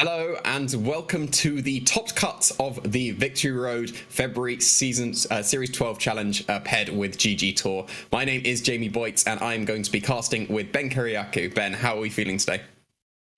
Hello and welcome to the top cut of the Victory Road February Series 12 Challenge paired with GG Tour. My name is Jamie Boyts and I'm going to be casting with Ben Kiriakou. Ben, how are we feeling today?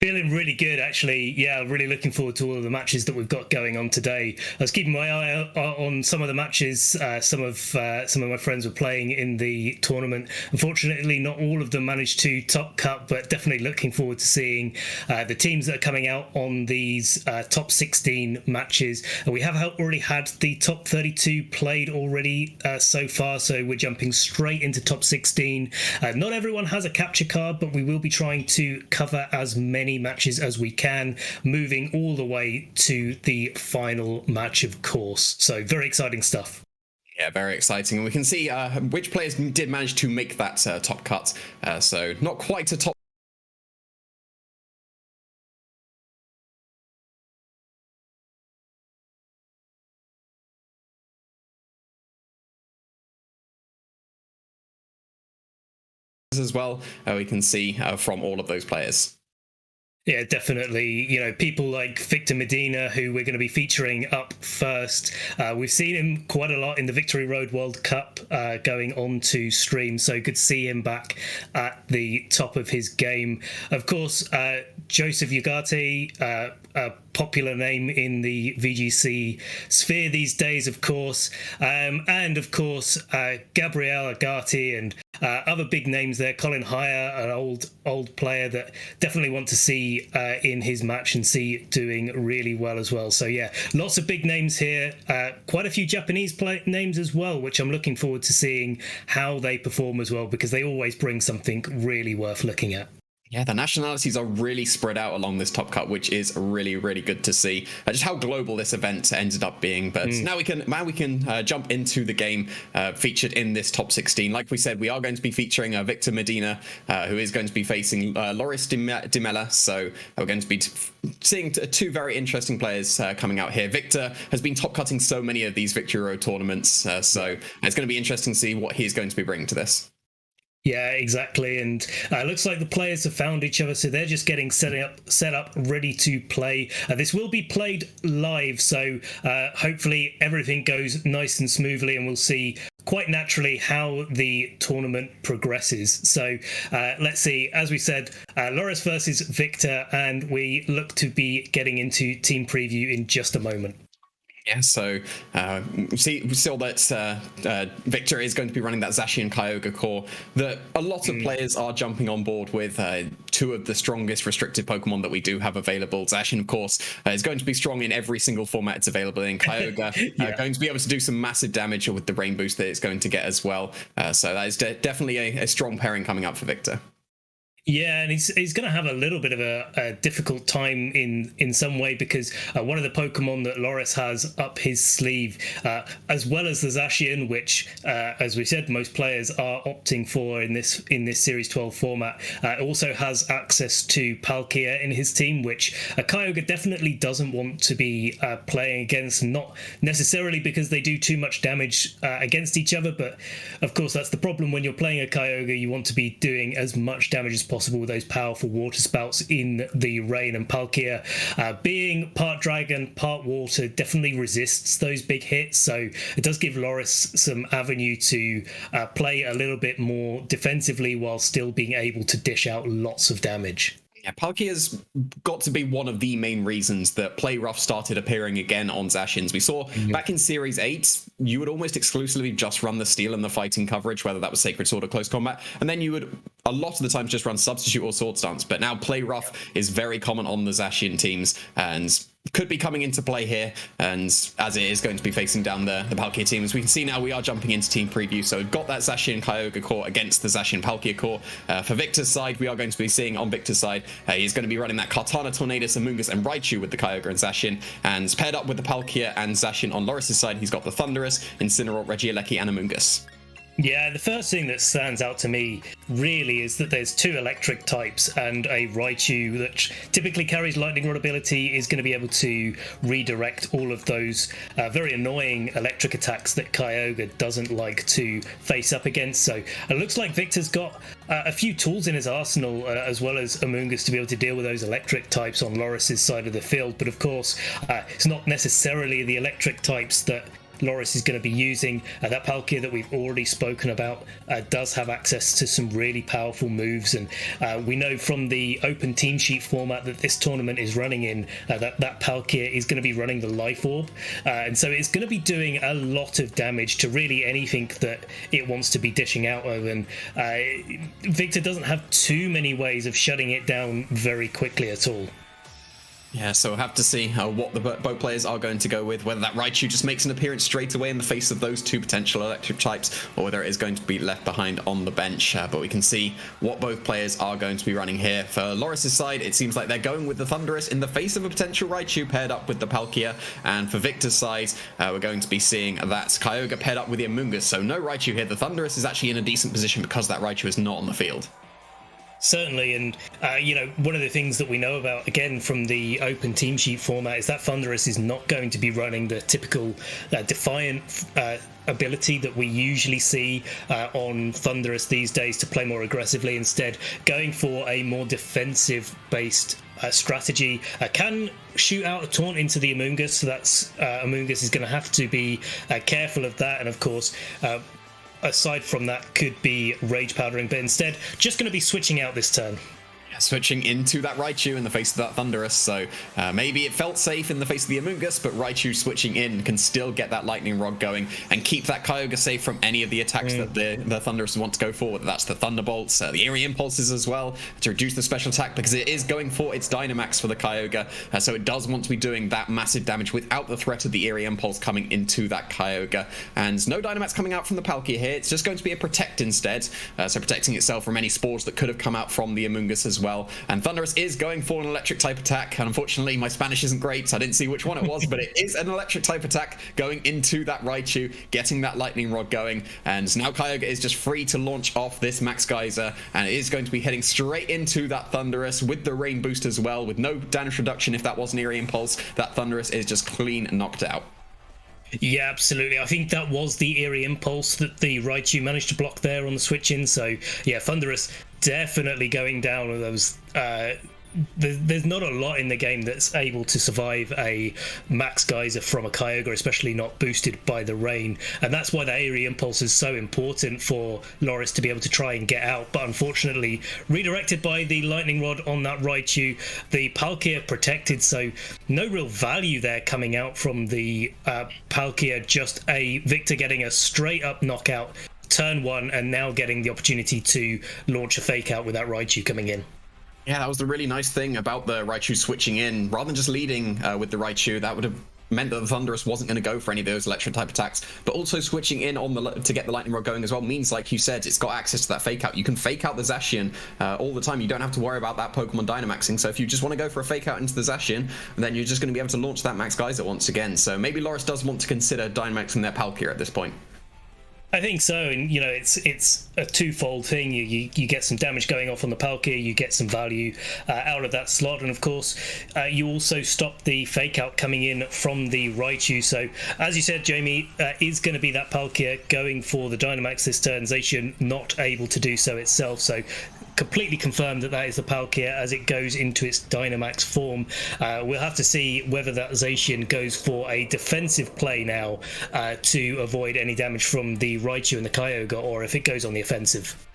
Feeling really good, actually. Yeah, really looking forward to all of the matches that we've got going on today. I was keeping my eye on some of the matches. Some of my friends were playing in the tournament. Unfortunately, not all of them managed to top cut, but definitely looking forward to seeing the teams that are coming out on these top 16 matches. We have already had the top 32 played already so far, so we're jumping straight into top 16. Not everyone has a capture card, but we will be trying to cover as many matches as we can, moving all the way to the final match, of course. So very exciting stuff. Yeah, very exciting. And we can see which players did manage to make that top cut. So not quite a top as well. We can see from all of those players. Yeah, definitely. You know, people like Victor Medina, who we're going to be featuring up first. We've seen him quite a lot in the Victory Road World Cup going on to stream, so good to see him back at the top of his game. Of course, Joseph Ugarte, a popular name in the VGC sphere these days, of course. And of course, Gabriel Agati and other big names there. Colin Hire, an old player that definitely want to see in his match and see doing really well as well. So yeah, lots of big names here. Quite a few Japanese names as well, which I'm looking forward to seeing how they perform as well, because they always bring something really worth looking at. Yeah, the nationalities are really spread out along this top cut, which is really, really good to see. Just how global this event ended up being. But now we can jump into the game featured in this top 16. Like we said, we are going to be featuring Victor Medina, who is going to be facing Loris de Mella. So we're going to be seeing two very interesting players coming out here. Victor has been top cutting so many of these Victory Road tournaments, so it's going to be interesting to see what he's going to be bringing to this. Yeah, exactly. And looks like the players have found each other, so they're just getting set up, ready to play. This will be played live, so hopefully everything goes nice and smoothly, and we'll see quite naturally how the tournament progresses. So let's see. As we said, Loris versus Victor, and we look to be getting into team preview in just a moment. Yeah, so we saw that Victor is going to be running that Zacian Kyogre core that a lot of players are jumping on board with. Two of the strongest restricted Pokemon that we do have available. Zacian, of course, is going to be strong in every single format it's available in. Kyogre going to be able to do some massive damage with the Rain Boost that it's going to get as well. So that is definitely a strong pairing coming up for Victor. Yeah, and he's going to have a little bit of a difficult time in some way, because one of the Pokemon that Loris has up his sleeve, as well as the Zacian, which, as we said, most players are opting for in this Series 12 format, also has access to Palkia in his team, which Kyogre definitely doesn't want to be playing against, not necessarily because they do too much damage against each other, but of course that's the problem when you're playing a Kyogre. You want to be doing as much damage as possible with those powerful water spouts in the rain, and Palkia, being part dragon, part water, definitely resists those big hits, so it does give Loris some avenue to play a little bit more defensively while still being able to dish out lots of damage. Yeah, Palkia's got to be one of the main reasons that Play Rough started appearing again on Zacians. We saw back in Series 8, you would almost exclusively just run the Steel and the Fighting coverage, whether that was Sacred Sword or Close Combat, and then you would a lot of the times just run Substitute or Sword Stance. But now Play Rough is very common on the Zacian teams, and could be coming into play here, and as it is going to be facing down the Palkia team. As we can see now, we are jumping into team preview, so we've got that Zacian Kyogre core against the Zacian Palkia core. For Victor's side, we are going to be seeing on Victor's side, he's going to be running that Kartana, Tornadus, Amoonguss, and Raichu with the Kyogre and Zacian, and paired up with the Palkia and Zacian on Loris's side, he's got the Thunderous, Incineroar, Regieleki, and Amoonguss. Yeah, the first thing that stands out to me really is that there's two electric types, and a Raichu that typically carries lightning rod ability is going to be able to redirect all of those very annoying electric attacks that Kyogre doesn't like to face up against. So it looks like Victor's got a few tools in his arsenal, as well as Amoonguss, to be able to deal with those electric types on Loris's side of the field. But of course, it's not necessarily the electric types that Loris is going to be using. That Palkia that we've already spoken about does have access to some really powerful moves, and we know from the open team sheet format that this tournament is running in that Palkia is going to be running the Life Orb, and so it's going to be doing a lot of damage to really anything that it wants to be dishing out of, and Victor doesn't have too many ways of shutting it down very quickly at all. Yeah, so we'll have to see what the both players are going to go with, whether that Raichu just makes an appearance straight away in the face of those two potential electric types, or whether it is going to be left behind on the bench. But we can see what both players are going to be running here. For Loris's side, it seems like they're going with the Thunderous in the face of a potential Raichu paired up with the Palkia, and for Victor's side, we're going to be seeing that Kyogre paired up with the Amoonguss, so no Raichu here. The Thunderous is actually in a decent position because that Raichu is not on the field. Certainly, and one of the things that we know about, again, from the open team sheet format is that Thunderous is not going to be running the typical Defiant ability that we usually see on Thunderous these days to play more aggressively. Instead, going for a more defensive-based strategy. Can shoot out a taunt into the Amoonguss, so that's Amoonguss is going to have to be careful of that, and of course, aside from that, could be Rage Powdering, but instead just going to be switching out this turn. Switching into that Raichu in the face of that Thunderous, so maybe it felt safe in the face of the Amoonguss, but Raichu switching in can still get that Lightning Rod going and keep that Kyogre safe from any of the attacks that the Thunderous want to go for. That's the Thunderbolts, the Eerie Impulses as well, to reduce the special attack, because it is going for its Dynamax for the Kyogre, so it does want to be doing that massive damage without the threat of the Eerie Impulse coming into that Kyogre. And no Dynamax coming out from the Palkia here, it's just going to be a Protect instead, so protecting itself from any spores that could have come out from the Amoonguss as well. And Thunderous is going for an electric type attack, and unfortunately my Spanish isn't great, so I didn't see which one it was, but it is an electric type attack going into that Raichu, getting that Lightning Rod going, and now Kyogre is just free to launch off this Max Geyser, and it is going to be heading straight into that Thunderous with the Rain Boost as well, with no damage reduction if that was an Eerie Impulse. That Thunderous is just clean knocked out. Yeah, absolutely. I think that was the Eerie Impulse that the Raichu managed to block there on the switch in. So yeah, Thunderous definitely going down with those. There's not a lot in the game that's able to survive a Max Geyser from a Kyogre, especially not boosted by the rain, and that's why that Eerie Impulse is so important for Loris to be able to try and get out. But unfortunately, redirected by the Lightning Rod on that Raichu, the Palkia protected, so no real value there coming out from the Palkia. Just a Victor getting a straight up knockout turn one, and now getting the opportunity to launch a fake out with that Raichu coming in. Yeah, that was the really nice thing about the Raichu switching in. Rather than just leading with the Raichu, that would have meant that the Thunderous wasn't going to go for any of those electric type attacks, but also switching in on to get the Lightning Rod going as well means, like you said, it's got access to that fake out. You can fake out the Zacian all the time. You don't have to worry about that Pokemon Dynamaxing, so if you just want to go for a fake out into the Zacian, then you're just going to be able to launch that Max Geyser once again. So maybe Loris does want to consider Dynamaxing their Palkia at this point. I think so, and it's a twofold thing. You get some damage going off on the Palkia, you get some value out of that slot, and of course you also stop the fake out coming in from the Raichu. So as you said, Jamie, is going to be that Palkia going for the Dynamax this turn. Zacian not able to do so itself, so completely confirmed that is the Palkia as it goes into its Dynamax form. We'll have to see whether that Zacian goes for a defensive play now to avoid any damage from the Raichu and the Kyogre, or if it goes on the offensive.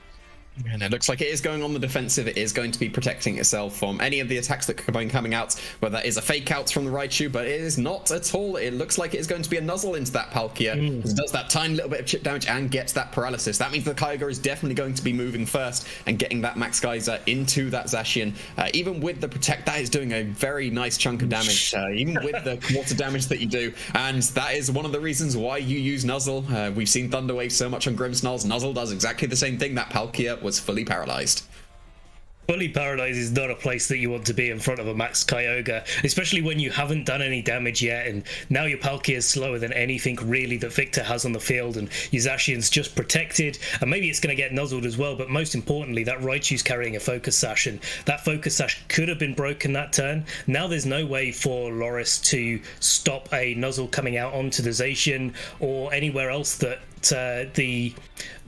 And it looks like it is going on the defensive. It is going to be protecting itself from any of the attacks that could be coming out, whether that is a fake out from the Raichu, but it is not at all. It looks like it is going to be a nuzzle into that Palkia. It does that tiny little bit of chip damage and gets that paralysis. That means the Kyogre is definitely going to be moving first and getting that Max Geyser into that Zacian. Even with the protect, that is doing a very nice chunk of damage, even with the water damage that you do. And that is one of the reasons why you use Nuzzle. We've seen Thunder Wave so much on Grimmsnarls. Nuzzle does exactly the same thing. That Palkia was fully paralyzed. Fully paralyzed is not a place that you want to be in front of a Max Kyogre, especially when you haven't done any damage yet, and now your Palkia is slower than anything really that Victor has on the field, and your Zacian's just protected, and maybe it's going to get nuzzled as well, but most importantly, that Raichu's carrying a Focus Sash, and that Focus Sash could have been broken that turn. Now there's no way for Loris to stop a nuzzle coming out onto the Zacian or anywhere else that the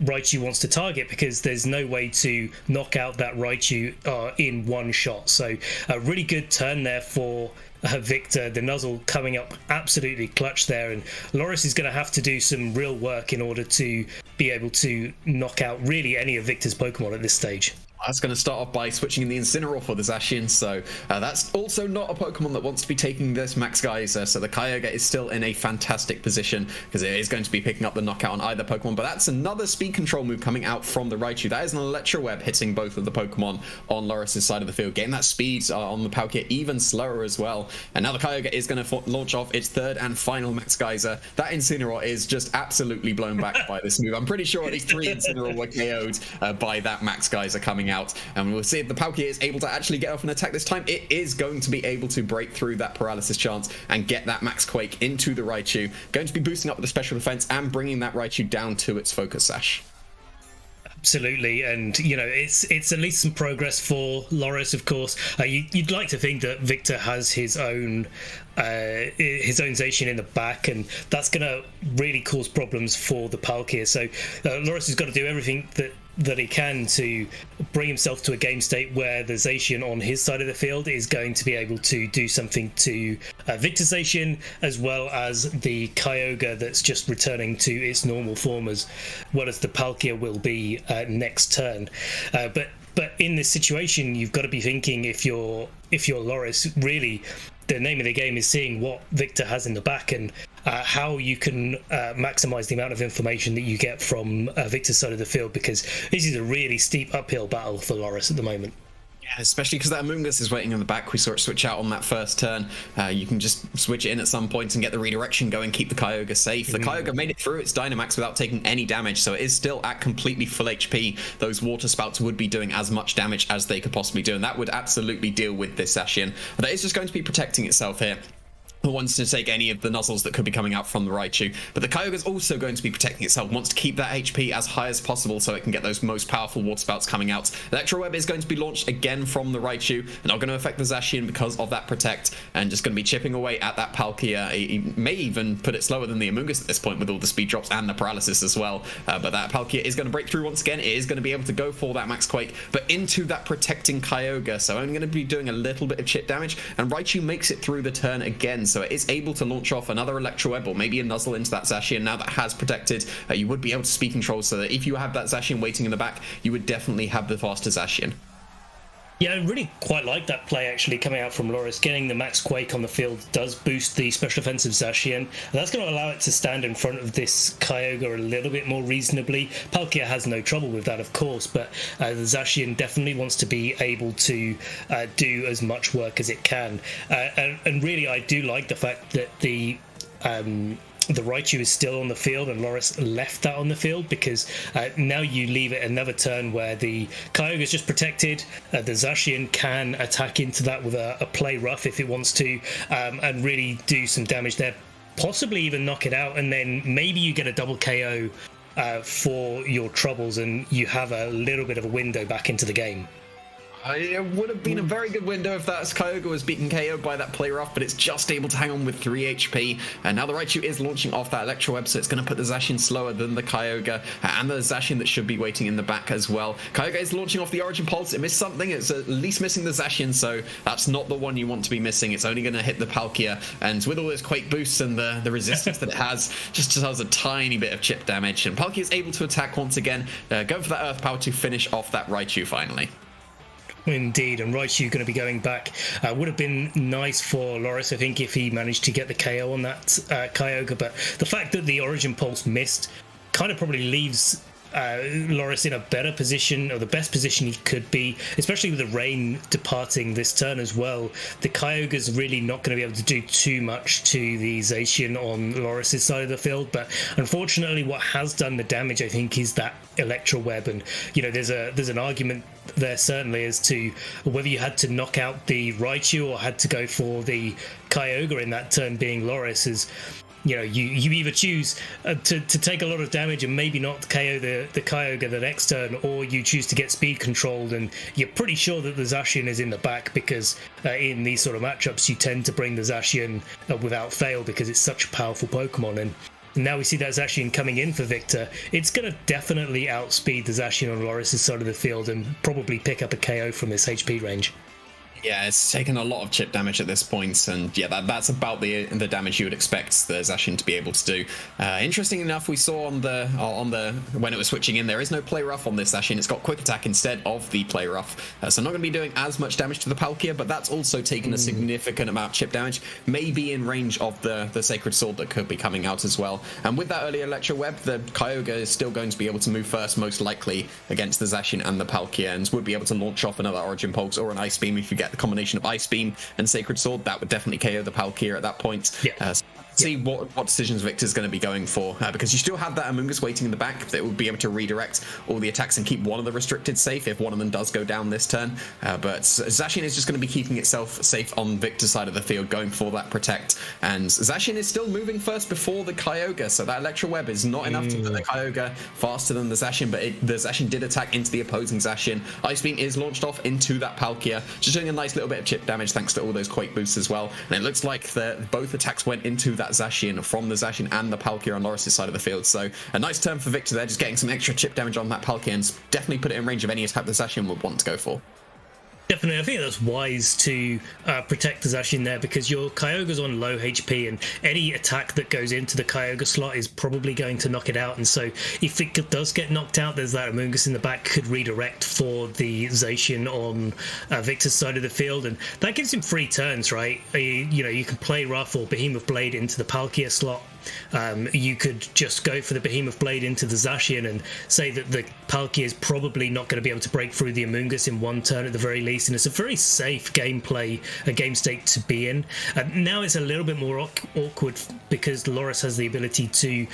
Raichu wants to target, because there's no way to knock out that Raichu in one shot. So a really good turn there for Victor. The nuzzle coming up absolutely clutch there, and Loris is going to have to do some real work in order to be able to knock out really any of Victor's Pokemon at this stage. That's going to start off by switching in the Incineroar for the Zacian, so that's also not a Pokemon that wants to be taking this Max Geyser, so the Kyogre is still in a fantastic position because it is going to be picking up the knockout on either Pokemon, but that's another speed control move coming out from the Raichu. That is an Electro Web hitting both of the Pokemon on Loris' side of the field, getting that speed on the Palkia even slower as well, and now the Kyogre is going to launch off its third and final Max Geyser. That Incineroar is just absolutely blown back by this move. I'm pretty sure at least 3 Incineroar were KO'd by that Max Geyser coming out, and we'll see if the Palkia is able to actually get off an attack this time. It is going to be able to break through that paralysis chance and get that Max Quake into the Raichu, going to be boosting up the special defense and bringing that Raichu down to its Focus Sash. Absolutely, and you know, it's at least some progress for Loris. Of course, you'd like to think that Victor has his own Zacian in the back, and that's going to really cause problems for the Palkia. So Loris has got to do everything that he can to bring himself to a game state where the Zacian on his side of the field is going to be able to do something to Victor's Zacian, as well as the Kyogre that's just returning to its normal form, as well as the Palkia will be next turn. But in this situation, you've got to be thinking, if you're Loris, really the name of the game is seeing what Victor has in the back and how you can maximize the amount of information that you get from Victor's side of the field, because this is a really steep uphill battle for Loris at the moment. Yeah, especially because that Amoonguss is waiting in the back. We saw it switch out on that first turn. You can just switch it in at some point and get the redirection going, keep the Kyogre safe. The Kyogre made it through its Dynamax without taking any damage, so it is still at completely full HP. Those Water Spouts would be doing as much damage as they could possibly do, and that would absolutely deal with this Zacian. But that is just going to be protecting itself here. Who wants to take any of the nuzzles that could be coming out from the Raichu, but the Kyogre is also going to be protecting itself, wants to keep that HP as high as possible so it can get those most powerful Water Spouts coming out. Electro Web is going to be launched again from the Raichu, and not going to affect the Zacian because of that protect, and just going to be chipping away at that Palkia. He may even put it slower than the Amoonguss at this point with all the speed drops and the paralysis as well, but that Palkia is going to break through once again. It is going to be able to go for that Max Quake, but into that protecting Kyogre, so only going to be doing a little bit of chip damage, and Raichu makes it through the turn again, so it is able to launch off another Electro Web or maybe a Nuzzle into that Zacian. Now that has protected, you would be able to speed control, so that if you have that Zacian waiting in the back, you would definitely have the faster Zacian. Yeah, I really quite like that play actually coming out from Loris. Getting the Max Quake on the field does boost the special offensive Zacian. That's going to allow it to stand in front of this Kyogre a little bit more reasonably. Palkia has no trouble with that, of course, but the Zacian definitely wants to be able to do as much work as it can. And really, I do like the fact that the Raichu is still on the field and Loris left that on the field, because now you leave it another turn where the Kyogre is just protected. The Zacian can attack into that with a play rough if it wants to, and really do some damage there, possibly even knock it out, and then maybe you get a double KO for your troubles and you have a little bit of a window back into the game. It would have been a very good window if that Kyogre was beaten KO by that play rough, but it's just able to hang on with 3 HP. And now the Raichu is launching off that Electro Web, so it's going to put the Zacian slower than the Kyogre, and the Zacian that should be waiting in the back as well. Kyogre is launching off the Origin Pulse. It missed something. It's at least missing the Zacian, so that's not the one you want to be missing. It's only going to hit the Palkia, and with all those Quake boosts and the resistance that it has, just does a tiny bit of chip damage. And Palkia is able to attack once again, go for that Earth Power to finish off that Raichu finally. Indeed, and Raichu going to be going back. Would have been nice for Loris, I think, if he managed to get the KO on that Kyogre, but the fact that the Origin Pulse missed kind of probably leaves Loris in a better position, or the best position he could be, especially with the rain departing this turn as well. The Kyogre's really not going to be able to do too much to the Zacian on Loris's side of the field, but unfortunately what has done the damage, I think, is that Electro Web. And you know, there's an argument there certainly as to whether you had to knock out the Raichu or had to go for the Kyogre in that turn, being Loris. Is, you know, you either choose to take a lot of damage and maybe not KO the Kyogre the next turn, or you choose to get speed controlled, and you're pretty sure that the Zacian is in the back, because in these sort of matchups you tend to bring the Zacian without fail because it's such a powerful Pokemon. And now we see that Zacian coming in for Victor. It's going to definitely outspeed the Zacian on Loris' side of the field and probably pick up a KO from this HP range. Yeah, it's taken a lot of chip damage at this point, and yeah, that's about the damage you would expect the Zacian to be able to do. Interesting enough, we saw on the when it was switching in, there is no Play Rough on this Zacian. It's got Quick Attack instead of the Play Rough, so not going to be doing as much damage to the Palkia, but that's also taken a significant amount of chip damage, maybe in range of the Sacred Sword that could be coming out as well. And with that early Electro Web, the Kyogre is still going to be able to move first, most likely against the Zacian and the Palkia, and would be able to launch off another Origin Pulse or an Ice Beam if you get the combination of Ice Beam and Sacred Sword. That would definitely KO the Palkia at that point. Yeah. See what decisions Victor's going to be going for, because you still have that Amoonguss waiting in the back that will be able to redirect all the attacks and keep one of the restricted safe if one of them does go down this turn. But Zacian is just going to be keeping itself safe on Victor's side of the field, going for that protect. And Zacian is still moving first before the Kyogre, so that Electro Web is not enough to put the Kyogre faster than the Zacian, but the Zacian did attack into the opposing Zacian. Ice Beam is launched off into that Palkia, just doing a nice little bit of chip damage thanks to all those Quake boosts as well. And it looks like both attacks went into that Zacian, from the Zacian and the Palkia on Loris' side of the field. So a nice turn for Victor there, just getting some extra chip damage on that Palkia, and definitely put it in range of any attack the Zacian would want to go for. Definitely, I think that's wise to protect the Zacian there, because your Kyogre's on low HP, and any attack that goes into the Kyogre slot is probably going to knock it out. And so if it does get knocked out, there's that Amoonguss in the back could redirect for the Zacian on Victor's side of the field, and that gives him free turns, right? You know, you can play Rough or Behemoth Blade into the Palkia slot. You could just go for the Behemoth Blade into the Zacian and say that the Palkia is probably not going to be able to break through the Amoonguss in one turn at the very least, and it's a very safe gameplay, a game state to be in. Now it's a little bit more awkward because Loris has the ability to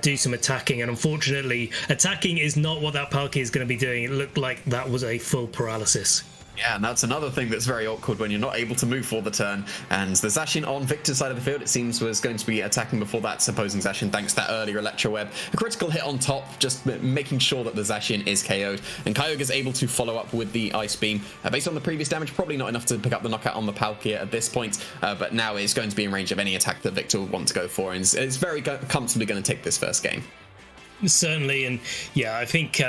do some attacking, and unfortunately attacking is not what that Palkia is going to be doing. It looked like that was a full paralysis. Yeah, and that's another thing that's very awkward when you're not able to move for the turn. And the Zacian on Victor's side of the field, it seems, was going to be attacking before that opposing Zacian, thanks to that earlier Electro Web. A critical hit on top, just making sure that the Zacian is KO'd. And Kyogre is able to follow up with the Ice Beam. Based on the previous damage, probably not enough to pick up the knockout on the Palkia at this point, but now it's going to be in range of any attack that Victor would want to go for, and it's very comfortably going to take this first game. Certainly, and yeah, I think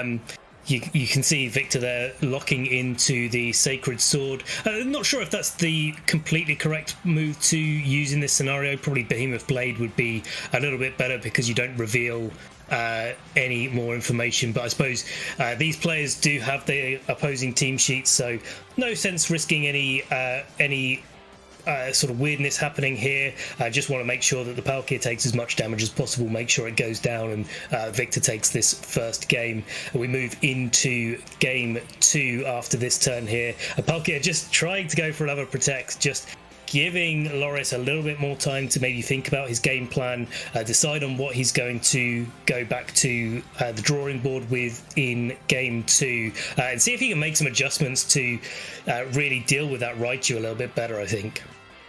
you can see Victor there locking into the Sacred Sword. Not sure if that's the completely correct move to use in this scenario. Probably Behemoth Blade would be a little bit better because you don't reveal any more information, but I suppose these players do have the opposing team sheets, so no sense risking any sort of weirdness happening here. I just want to make sure that the Palkia takes as much damage as possible, make sure it goes down, and Victor takes this first game. We move into game 2 after this turn here. Palkia just trying to go for another protect, just giving Loris a little bit more time to maybe think about his game plan, decide on what he's going to go back to the drawing board with in game 2, and see if he can make some adjustments to really deal with that Raichu a little bit better, I think.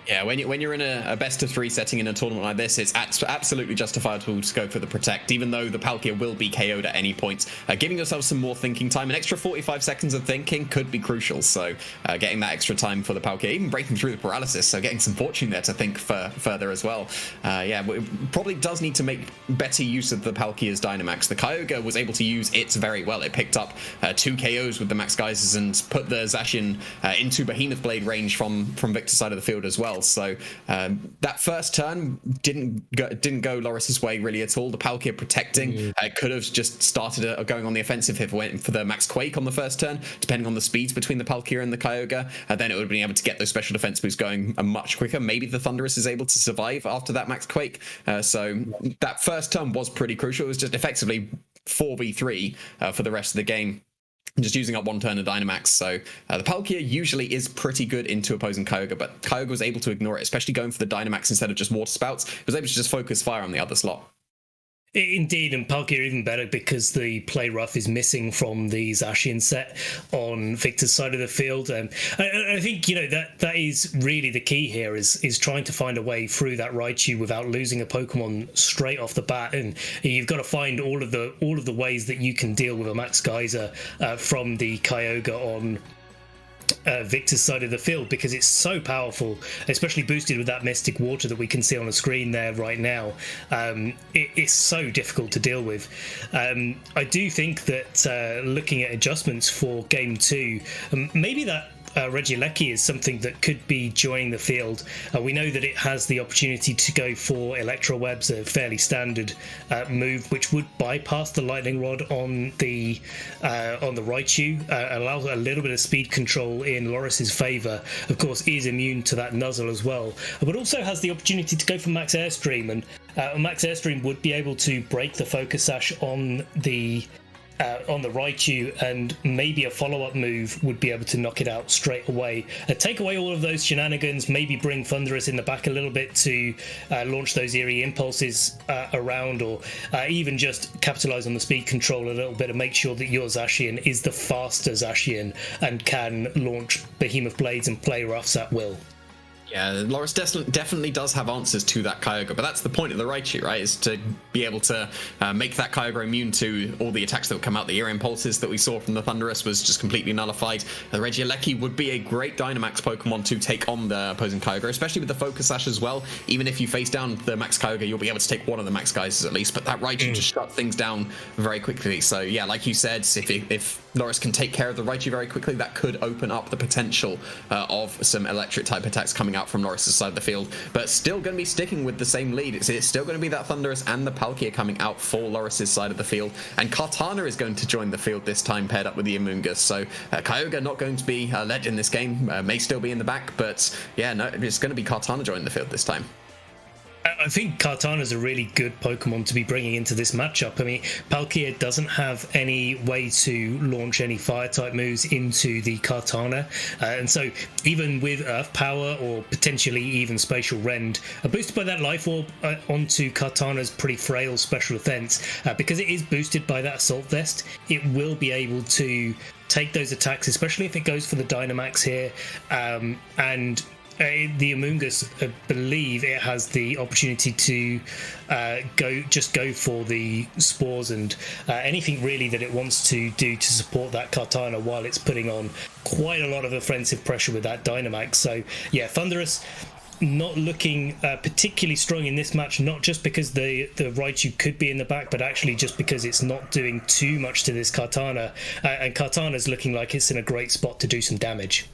Yeah, when you're in a best of 3 setting in a tournament like this, it's absolutely justifiable to go for the protect, even though the Palkia will be KO'd at any point. Giving yourself some more thinking time, an extra 45 seconds of thinking could be crucial. So getting that extra time for the Palkia, even breaking through the paralysis, so getting some fortune there to think further as well. Yeah, it probably does need to make better use of the Palkia's Dynamax. The Kyogre was able to use it very well. It picked up 2 KOs with the Max Geysers and put the Zacian into Behemoth Blade range from Victor's side of the field as well. So that first turn didn't go Loris's way really at all. The Palkia protecting could have just started going on the offensive if it went for the Max Quake on the first turn, depending on the speeds between the Palkia and the Kyogre. Then it would have been able to get those special defense boosts going much quicker. Maybe the Thundurus is able to survive after that Max Quake. So that first turn was pretty crucial. It was just effectively 4v3 for the rest of the game, just using up 1 turn of Dynamax. So the Palkia usually is pretty good into opposing Kyogre, but Kyogre was able to ignore it, especially going for the Dynamax instead of just Water Spouts. He was able to just focus fire on the other slot. Indeed, and Palkia even better because the play rough is missing from the Zacian set on Victor's side of the field. I think that is really the key here is trying to find a way through that Raichu without losing a Pokemon straight off the bat, and you've got to find all of the ways that you can deal with a Max Geyser from the Kyogre on Victor's side of the field, because it's so powerful, especially boosted with that Mystic Water that we can see on the screen there right now. It's so difficult to deal with. I do think that looking at adjustments for game 2, maybe that Regieleki is something that could be joining the field. We know that it has the opportunity to go for Electro Webs, a fairly standard move, which would bypass the Lightning Rod on the Raichu, allows a little bit of speed control in Loris's favour. Of course, is immune to that Nuzzle as well, but also has the opportunity to go for Max Airstream, and Max Airstream would be able to break the Focus Sash on the Raichu, and maybe a follow-up move would be able to knock it out straight away. Take away all of those shenanigans, maybe bring Thunderous in the back a little bit to launch those eerie impulses around, or even just capitalize on the speed control a little bit and make sure that your Zacian is the faster Zacian and can launch Behemoth Blades and play roughs at will. Yeah, Loris definitely does have answers to that Kyogre, but that's the point of the Raichu, right? Is to be able to make that Kyogre immune to all the attacks that would come out. The Ear Impulses that we saw from the Thundurus was just completely nullified. The Regieleki would be a great Dynamax Pokemon to take on the opposing Kyogre, especially with the Focus Sash as well. Even if you face down the Max Kyogre, you'll be able to take one of the Max Geysers at least, but that Raichu just shut things down very quickly. So yeah, like you said, if Loris can take care of the Raichu very quickly, that could open up the potential of some electric type attacks coming out from Loris' side of the field, but still going to be sticking with the same lead. It's still going to be that Thundurus and the Palkia coming out for Loris' side of the field, and Kartana is going to join the field this time, paired up with the Amoonguss. So Kyogre not going to be led in this game, may still be in the back, but yeah, no, it's going to be Kartana joining the field this time. I think Kartana is a really good Pokemon to be bringing into this matchup. I mean, Palkia doesn't have any way to launch any Fire-type moves into the Kartana, and so even with Earth Power or potentially even Spatial Rend, boosted by that Life Orb onto Kartana's pretty frail Special Defense, because it is boosted by that Assault Vest, it will be able to take those attacks, especially if it goes for the Dynamax here, and the Amoonguss, I believe it has the opportunity to go for the spores and anything really that it wants to do to support that Kartana while it's putting on quite a lot of offensive pressure with that Dynamax. So yeah, Thundurus not looking particularly strong in this match, not just because the Raichu could be in the back, but actually just because it's not doing too much to this Kartana, and Kartana's looking like it's in a great spot to do some damage.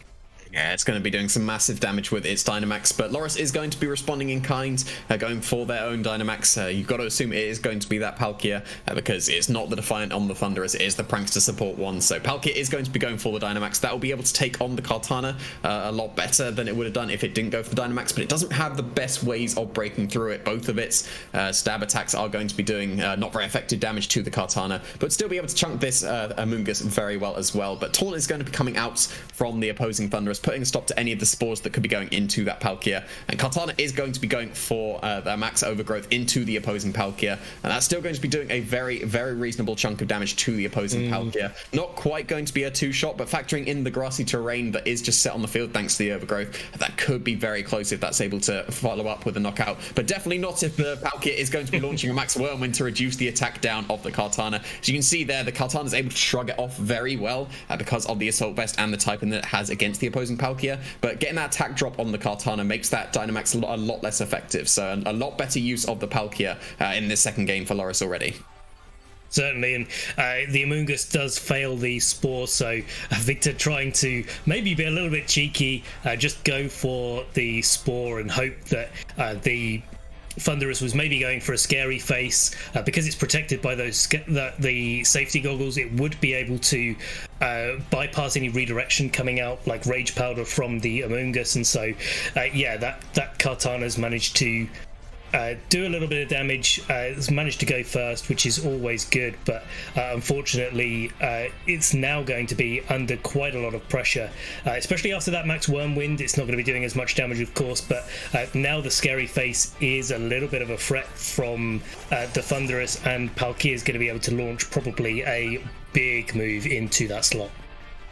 Yeah, it's going to be doing some massive damage with its Dynamax, but Loris is going to be responding in kind, going for their own Dynamax. You've got to assume it is going to be that Palkia, because it's not the Defiant on the Thundurus, it is the Prankster support one. So Palkia is going to be going for the Dynamax. That will be able to take on the Kartana a lot better than it would have done if it didn't go for the Dynamax, but it doesn't have the best ways of breaking through it. Both of its stab attacks are going to be doing not very effective damage to the Kartana, but still be able to chunk this Amoonguss very well as well. But Taunt is going to be coming out from the opposing Thundurus, putting a stop to any of the spores that could be going into that Palkia, and Kartana is going to be going for their max overgrowth into the opposing Palkia, and that's still going to be doing a very, very reasonable chunk of damage to the opposing Palkia. Not quite going to be a two-shot, but factoring in the grassy terrain that is just set on the field thanks to the overgrowth, that could be very close if that's able to follow up with a knockout, but definitely not if the Palkia is going to be launching a max Whirlwind to reduce the attack down of the Kartana. As you can see there, the Kartana is able to shrug it off very well because of the Assault Vest and the typing that it has against the opposing Palkia, but getting that attack drop on the Kartana makes that Dynamax a lot less effective, so a lot better use of the Palkia in this second game for Loris already. Certainly, and the Amoonguss does fail the spore, so Victor trying to maybe be a little bit cheeky, just go for the spore and hope that the Thundurus was maybe going for a scary face, because it's protected by those the safety goggles. It would be able to bypass any redirection coming out like Rage Powder from the Amoonguss, and so yeah, that Kartana's managed to do a little bit of damage. It's managed to go first, which is always good, but unfortunately it's now going to be under quite a lot of pressure, especially after that max Wormwind. It's not going to be doing as much damage, of course, but now the Scary Face is a little bit of a threat from the Thunderous, and Palkia is going to be able to launch probably a big move into that slot.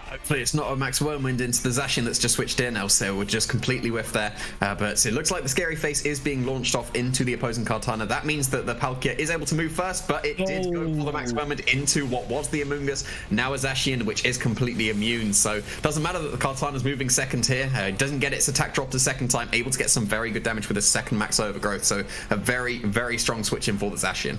Hopefully it's not a max Wormwind into the Zacian that's just switched in, else we're just completely whiffed there. But it looks like the Scary Face is being launched off into the opposing Kartana. That means that the Palkia is able to move first, but it did go for the max Wormwind into what was the Amoonguss, now a Zacian, which is completely immune. So it doesn't matter that the Kartana's moving second here. It doesn't get its attack dropped a second time, able to get some very good damage with a second max Overgrowth. So a very, very strong switch in for the Zacian.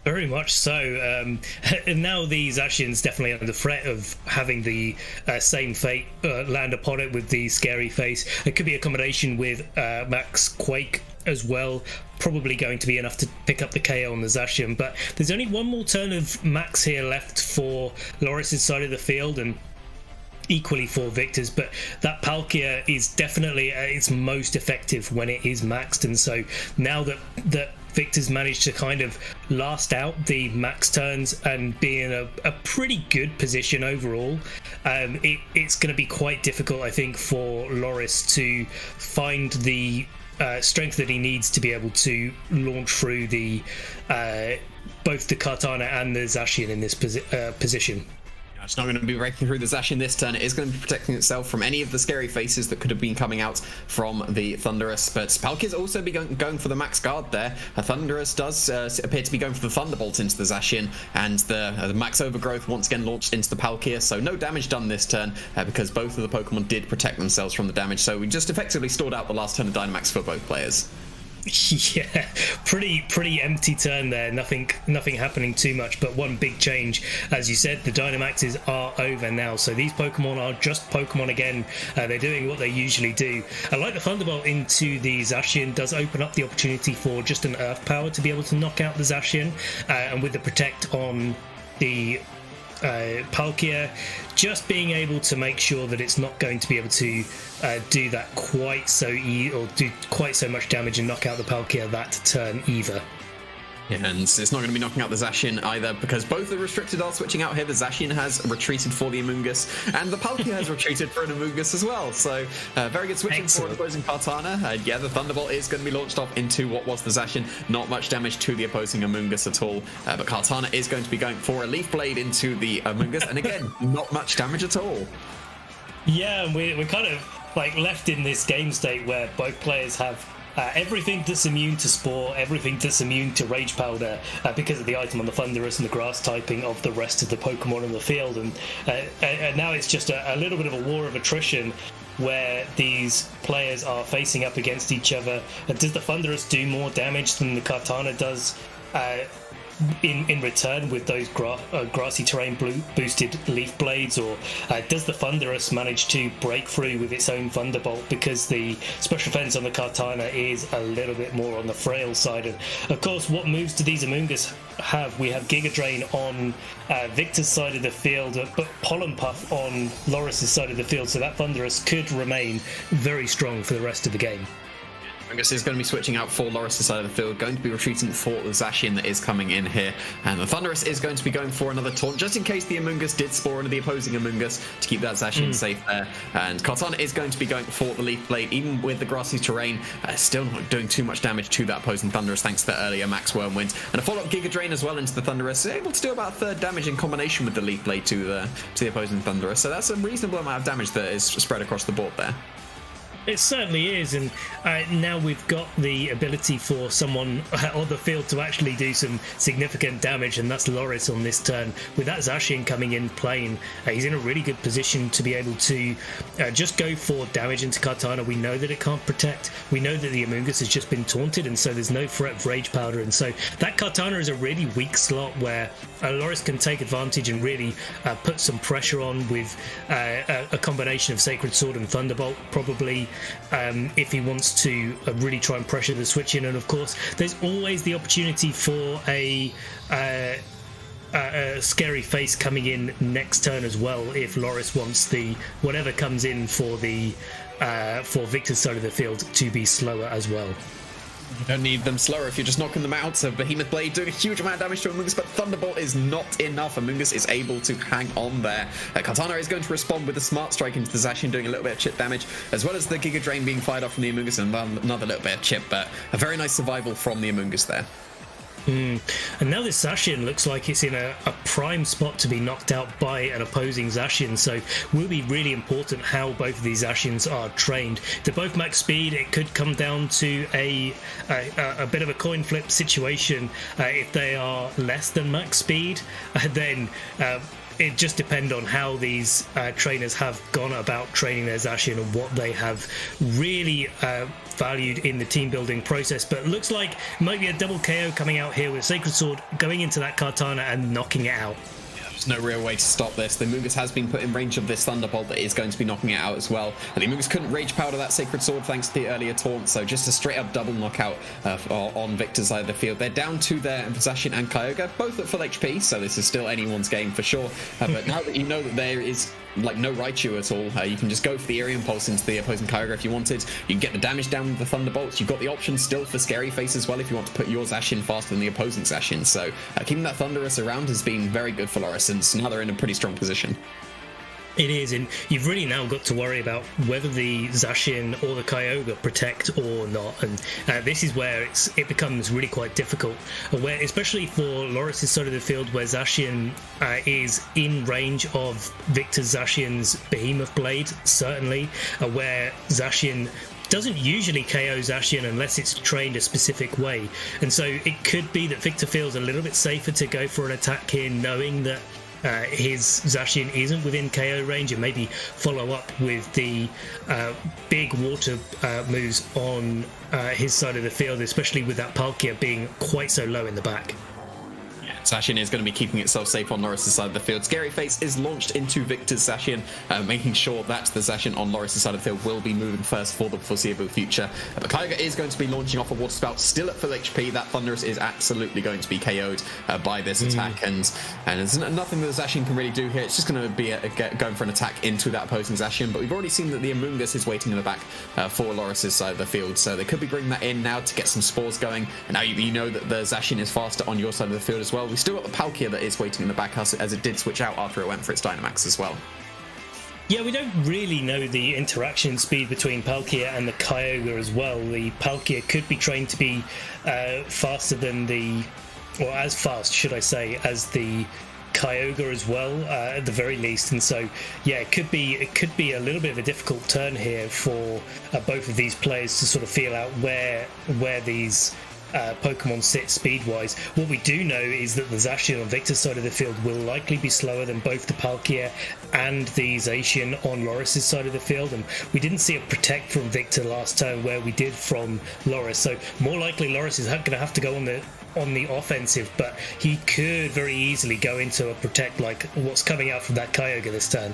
Very much so. And now the Zacian's definitely under threat of having the same fate land upon it with the Scary Face. It could be a combination with Max Quake as well. Probably going to be enough to pick up the KO on the Zacian. But there's only one more turn of Max here left for Loris's side of the field, and equally for Victor's, but that Palkia is definitely its most effective when it is maxed. And so now that Victor's managed to kind of last out the max turns and be in a pretty good position overall, it's going to be quite difficult, I think, for Loris to find the strength that he needs to be able to launch through the both the Kartana and the Zacian in this position. It's not going to be breaking through the Zacian this turn. It is going to be protecting itself from any of the Scary Faces that could have been coming out from the Thunderous. But Palkia's also be going for the max guard there. Thunderous does appear to be going for the Thunderbolt into the Zacian, and the max Overgrowth once again launched into the Palkia. So no damage done this turn because both of the Pokemon did protect themselves from the damage. So we just effectively stored out the last turn of Dynamax for both players. Yeah, pretty empty turn there. Nothing happening too much, but one big change, as you said, the Dynamaxes are over now, so these Pokemon are just Pokemon again. They're doing what they usually do. I like the Thunderbolt into the Zacian does open up the opportunity for just an Earth Power to be able to knock out the Zacian, and with the Protect on the Palkia, just being able to make sure that it's not going to be able to do that quite so or do quite so much damage and knock out the Palkia that turn either. Yeah, and it's not going to be knocking out the Zacian either, because both the restricted are switching out here. The Zacian has retreated for the Amoonguss, and the Palkia has retreated for an Amoonguss as well. So very good switching for the opposing Kartana. Yeah, the Thunderbolt is going to be launched off into what was the Zacian. Not much damage to the opposing Amoonguss at all, but Kartana is going to be going for a Leaf Blade into the Amoonguss, and again, not much damage at all. Yeah, and we're kind of like left in this game state where both players have everything that's immune to Spore, everything that's immune to Rage Powder, because of the item on the Thunderous and the grass typing of the rest of the Pokemon in the field. And now it's just a little bit of a war of attrition where these players are facing up against each other. Does the Thunderous do more damage than the Kartana does in return with those grassy terrain boosted Leaf Blades, or does the Thunderous manage to break through with its own Thunderbolt, because the special defense on the Kartana is a little bit more on the frail side? And of course, what moves do these Amoonguss have? We have Giga Drain on Victor's side of the field, but Pollen Puff on Loris's side of the field, so that Thunderous could remain very strong for the rest of the game. Amoonguss is going to be switching out for Loris' side of the field, going to be retreating for the Zacian that is coming in here, and the Thunderous is going to be going for another taunt, just in case the Amoonguss did spore into the opposing Amoonguss to keep that Zacian safe there. And Kartana is going to be going for the Leaf Blade, even with the grassy terrain, still not doing too much damage to that opposing Thunderous thanks to the earlier Max Wormwind. And a follow-up Giga Drain as well into the Thunderous, able to do about third damage in combination with the Leaf Blade to the opposing Thunderous, so that's a reasonable amount of damage that is spread across the board there. It certainly is, and now we've got the ability for someone on the field to actually do some significant damage, and that's Loris on this turn. With that Zacian coming in playing, he's in a really good position to be able to just go for damage into Kartana. We know that it can't protect. We know that the Amoonguss has just been taunted, and so there's no threat of Rage Powder, and so that Kartana is a really weak slot where Loris can take advantage and really put some pressure on with a combination of Sacred Sword and Thunderbolt, probably, if he wants to really try and pressure the switch in. And of course, there's always the opportunity for a Scary Face coming in next turn as well, if Loris wants the whatever comes in for the for Victor's side of the field to be slower as well. You don't need them slower if you're just knocking them out. So Behemoth Blade doing a huge amount of damage to Amoonguss, but Thunderbolt is not enough. Amoonguss is able to hang on there. Kartana is going to respond with a Smart Strike into the Zacian, doing a little bit of chip damage, as well as the Giga Drain being fired off from the Amoonguss, and another little bit of chip, but a very nice survival from the Amoonguss there. And now this Zacian looks like it's in a prime spot to be knocked out by an opposing Zacian, so will be really important how both of these Zacians are trained. They're both max speed. It could come down to a bit of a coin flip situation. If they are less than max speed, then it just depends on how these trainers have gone about training their Zacian and what they have really valued in the team building process. But it looks like it might be a double KO coming out here with Sacred Sword going into that Kartana and knocking it out. There's no real way to stop this. The Amoonguss has been put in range of this Thunderbolt that is going to be knocking it out as well. And the Amoonguss couldn't Rage Powder that Sacred Sword thanks to the earlier taunt, so just a straight up double knockout on Victor's side of the field. They're down to their Zacian and Kyogre, both at full HP, so this is still anyone's game for sure. But now that you know that there is like no Raichu at all, you can just go for the Aerial Pulse into the opposing Kyogre if you wanted. You can get the damage down with the Thunderbolts. You've got the option still for Scary Face as well if you want to put your Zacian faster than the opposing Zacian. So keeping that Thunderous around has been very good for Loris, and now they're in a pretty strong position. It is, and you've really now got to worry about whether the Zacian or the Kyogre protect or not, and this is where it becomes really quite difficult, where especially for Loris's side of the field, where Zacian is in range of Victor Zacian's Behemoth Blade, certainly, where Zacian doesn't usually KO Zacian unless it's trained a specific way, and so it could be that Victor feels a little bit safer to go for an attack here, knowing that his Zacian isn't within KO range, and maybe follow up with the big water moves on his side of the field, especially with that Palkia being quite so low in the back. Zacian is going to be keeping itself safe on Loris' side of the field. Scary Face is launched into Victor's Zacian, making sure that the Zacian on Loris' side of the field will be moving first for the foreseeable future. But Kyogre is going to be launching off a Water Spout, still at full HP. That Thunderous is absolutely going to be KO'd by this attack, and there's nothing that the Zacian can really do here. It's just going to be going for an attack into that opposing Zacian, but we've already seen that the Amoonguss is waiting in the back for Loris' side of the field, so they could be bringing that in now to get some spores going, and now you know that the Zacian is faster on your side of the field as well. We've still got the Palkia that is waiting in the back as it did switch out after it went for its Dynamax as well. Yeah, we don't really know the interaction speed between Palkia and the Kyogre as well. The Palkia could be trained to be faster than or as fast, should I say, as the Kyogre as well, at the very least, and so yeah, it could be a little bit of a difficult turn here for both of these players to sort of feel out where these Pokemon sit speed-wise. What we do know is that the Zacian on Victor's side of the field will likely be slower than both the Palkia and the Zacian on Loris' side of the field, and we didn't see a Protect from Victor last turn where we did from Loris, so more likely Loris is going to have to go on the offensive, but he could very easily go into a Protect like what's coming out from that Kyogre this turn.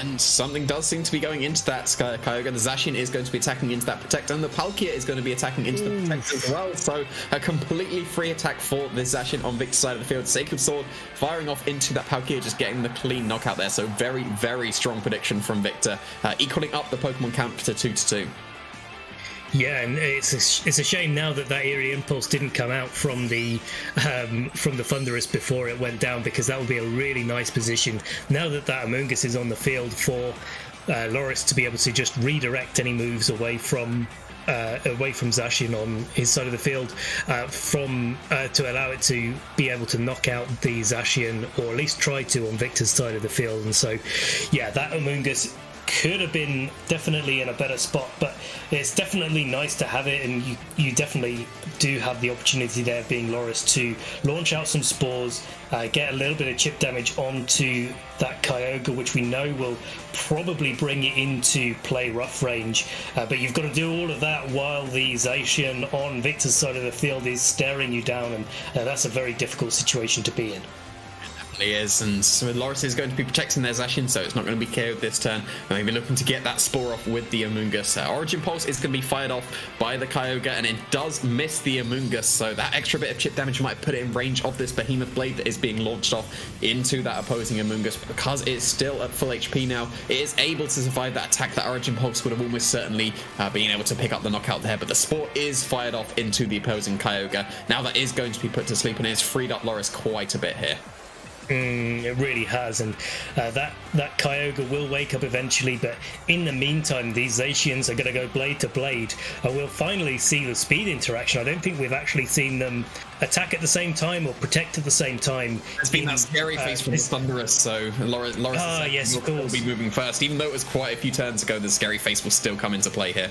And something does seem to be going into that Kyogre. The Zacian is going to be attacking into that Protect, and the Palkia is going to be attacking into the Protect as well. So a completely free attack for the Zacian on Victor's side of the field. Sacred Sword firing off into that Palkia, just getting the clean knockout there. So very, very strong prediction from Victor, equaling up the Pokemon count to 2-2. Yeah, and it's a shame now that Eerie Impulse didn't come out from the Thunderous before it went down, because that would be a really nice position now that Amoonguss is on the field for Loris to be able to just redirect any moves away from Zacian on his side of the field, to allow it to be able to knock out the Zacian, or at least try to, on Victor's side of the field. And so yeah, that Amoonguss could have been definitely in a better spot, but it's definitely nice to have it, and you definitely do have the opportunity there, being Loris, to launch out some spores, get a little bit of chip damage onto that Kyogre, which we know will probably bring it into play rough range, but you've got to do all of that while the Zacian on Victor's side of the field is staring you down, and that's a very difficult situation to be in. certainly is, and so Loris is going to be protecting their Zacian, so it's not going to be KO'd this turn. Maybe looking to get that Spore off with the Amoonguss. Origin Pulse is going to be fired off by the Kyogre, and it does miss the Amoonguss, so that extra bit of chip damage might put it in range of this Behemoth Blade that is being launched off into that opposing Amoonguss. Because it's still at full HP now, it is able to survive that attack. That Origin Pulse would have almost certainly been able to pick up the knockout there, but the Spore is fired off into the opposing Kyogre. Now that is going to be put to sleep, and it's freed up Loris quite a bit here. It really has, and that Kyogre will wake up eventually, but in the meantime these Zacians are going to go blade to blade, and we'll finally see the speed interaction. I don't think we've actually seen them attack at the same time or protect at the same time. It's been that scary face from Thunderous, so Loris yes, will be moving first. Even though it was quite a few turns ago, the scary face will still come into play here.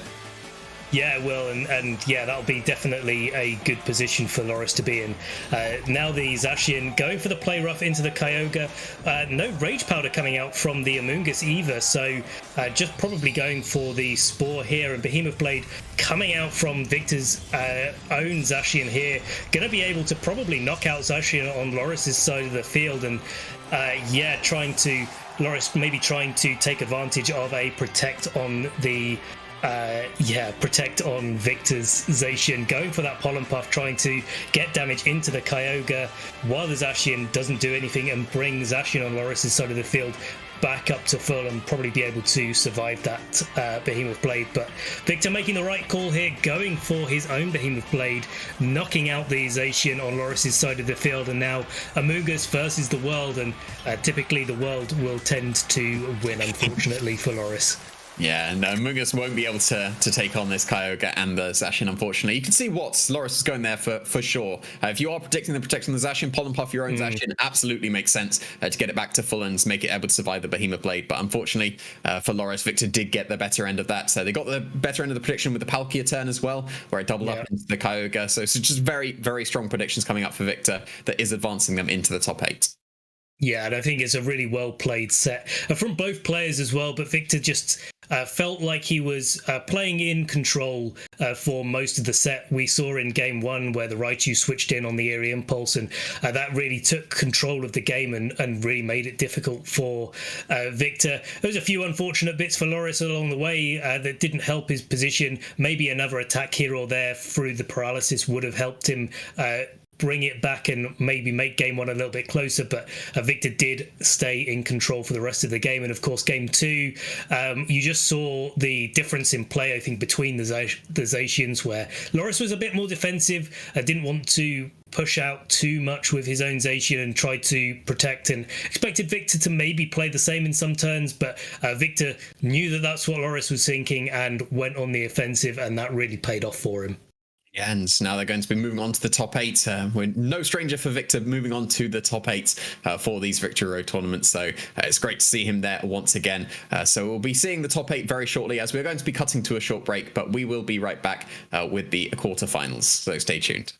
Yeah, it will, and yeah, that'll be definitely a good position for Loris to be in. Now the Zacian going for the play rough into the Kyogre. No Rage Powder coming out from the Amoonguss either, so just probably going for the Spore here, and Behemoth Blade coming out from Victor's own Zacian here. Going to be able to probably knock out Zacian on Loris's side of the field, and yeah, Loris maybe trying to take advantage of a protect on the protect on Victor's Zacian, going for that Pollen Puff, trying to get damage into the Kyogre while the Zacian doesn't do anything, and bring Zacian on Loris's side of the field back up to full and probably be able to survive that Behemoth Blade. But Victor making the right call here, going for his own Behemoth Blade, knocking out the Zacian on Loris's side of the field, and now Amoonguss versus the world, and typically the world will tend to win, unfortunately for Loris. Yeah, and Amoonguss won't be able to take on this Kyogre and the Zacian, unfortunately. You can see what Loris is going there for sure. If you are protecting the Zacian, Pollen Puff your own Zacian absolutely makes sense to get it back to full and make it able to survive the Behemoth Blade. But unfortunately for Loris, Victor did get the better end of that. So they got the better end of the prediction with the Palkia turn as well, where it doubled up into the Kyogre. So it's just very, very strong predictions coming up for Victor that is advancing them into the top 8. Yeah, and I think it's a really well played set from both players as well, but Victor just felt like he was playing in control for most of the set. We saw in game 1 where the Raichu switched in on the Eerie Impulse, and that really took control of the game and really made it difficult for Victor. There was a few unfortunate bits for Loris along the way that didn't help his position. Maybe another attack here or there through the paralysis would have helped him bring it back and maybe make game 1 a little bit closer, but Victor did stay in control for the rest of the game. And of course game 2, you just saw the difference in play, I think, between the Zacians, where Loris was a bit more defensive, didn't want to push out too much with his own Zacian and tried to protect, and expected Victor to maybe play the same in some turns, but Victor knew that that's what Loris was thinking and went on the offensive, and that really paid off for him. Yeah, and now they're going to be moving on to the top 8. We're no stranger for Victor moving on to the top 8 for these Victory Road tournaments, so it's great to see him there once again. So we'll be seeing the top 8 very shortly, as we're going to be cutting to a short break, but we will be right back with the quarterfinals, so stay tuned.